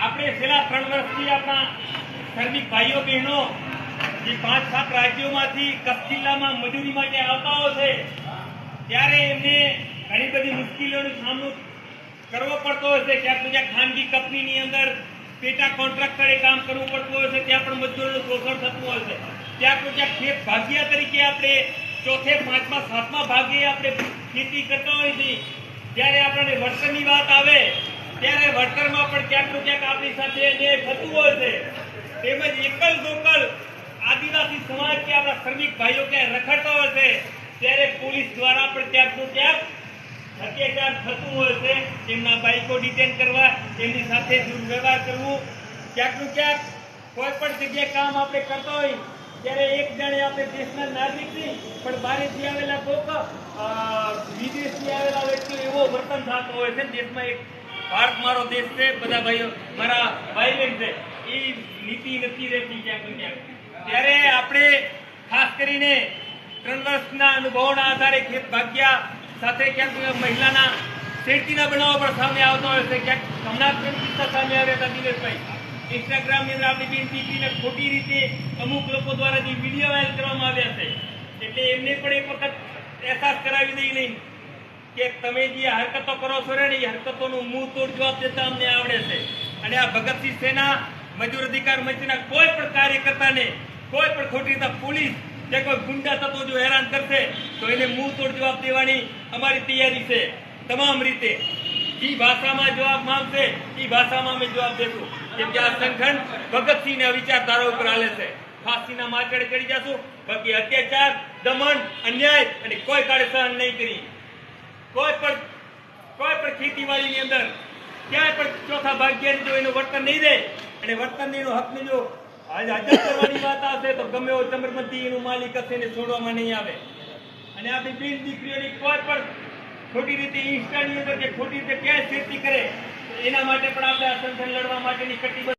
આપણે છેલ્લા 3 વર્ષથી આપણા શ્રમિક ભાઈઓ બહેનો જે 5-7 રાજ્યોમાંથી કચ્છ જિલ્લામાં મજૂરી માટે આવતા હોય છે ત્યારે એમને ઘણી બધી મુશ્કેલીઓનો સામનો કરવો પડતો હોય છે. ક્યાંક ખાનગી કંપનીની અંદર પેટા કોન્ટ્રાક્ટરે કામ કરવું પડતું હોય છે, ત્યાં પણ મજૂરોનું શોષણ થતું હોય છે. ક્યાંક ખેત ભાગિયા તરીકે આપણે ચોથે, પાંચમા, સાતમા ભાગે આપણે ખેતી કરતા હોય છે. જ્યારે આપણને વળતરની વાત આવે ત્યારે વળતરમાં પણ ક્યાંક આપણી સાથે અન્યાય થતું હોય છે. તેમજ એકલ દોકલ આદિવાસી સમાજ કે આપણા શ્રમિક ભાઈઓ ક્યાંય રખડતા હોય છે ત્યારે પોલીસ દ્વારા પણ ક્યાંક અત્યાચાર થતું હોય છે. એમના બાઈકો ડિટેન કરવા, એમની સાથે દુર્વ્યવહાર કરવું, ક્યાંક કોઈ પણ જગ્યાએ કામ આપણે કરતા હોય ત્યારે એક જાણે આપણે દેશના નાગરિક નહીં પણ બહારથી આવેલા કોક વિદેશથી આવેલા વ્યક્તિઓ એવો વર્તન થતું હોય છે. દેશમાં એક ભારત મારો દેશ છે, બધા ભાઈઓ મારા ભાઈ બહેન છે, એ નીતિ નથી રહેતી ક્યાંક. ત્યારે આપણે ખાસ કરીને 3 વર્ષના અનુભવોના આધારે ખેત ભાગ્યા સાથે ક્યાંક મહિલાના છેડતીના બનાવો પણ સામે આવતા હોય છે. ક્યાંક હમણાં 3 કિસ્સા સામે આવ્યા હતા દિનેશભાઈ. ઇન્સ્ટાગ્રામની અંદર આપણી બેન દીકરીને ખોટી રીતે અમુક લોકો દ્વારા જે વિડીયો વાયરલ કરવામાં આવ્યા છે, એટલે એમને પણ એક વખત અહેસાસ કરાવી દઈ નહીં કે તમે જે હરકતો કરો છો ને એ હરકતોનું મુંહ તોડ જવાબ દેતા અમને આવડે છે. અને આ ભગતસિંહ સેના મજૂર અધિકાર મંચના કોઈ પણ કાર્યકર્તાને કોઈ પણ ખોટી રીતે પોલીસ કે કોઈ ગુંડા તત્વો જો હેરાન કરશે તો એને મુંહ તોડ જવાબ દેવાની અમારી તૈયારી છે. તમામ રીતે જે ભાષામાં જવાબ માંગશે એ ભાષામાં અમે જવાબ દેશું. કેમ કે આ સંગઠન ભગતસિંહના વિચારધારા ઉપર હાલે છે. ફાંસીના માચડે ચડી જશું, બાકી અત્યાચાર, દમન, અન્યાય અને કોઈ કાળે સહન નહીં કરી. કોઈ પણ ખેતીવાડીની અંદર ક્યાંય પણ ચોથા ભાગ્યની જો એનું વર્તન નહીં દે અને વર્તનની એનો હકને જો હાજર કરવાની વાત આવશે તો ગમે એવો ચમરબંધી એનું માલિક હશે એને છોડવામાં નહીં આવે. અને આપણી બેન દીકરીઓની કોઈ પણ ખોટી રીતે ઇન્સ્ટાની અંદર કે ખોટી રીતે ક્યાંય ખેતી કરે એના માટે પણ આપણે આ સંગઠન લડવા માટેની કટિબદ્ધ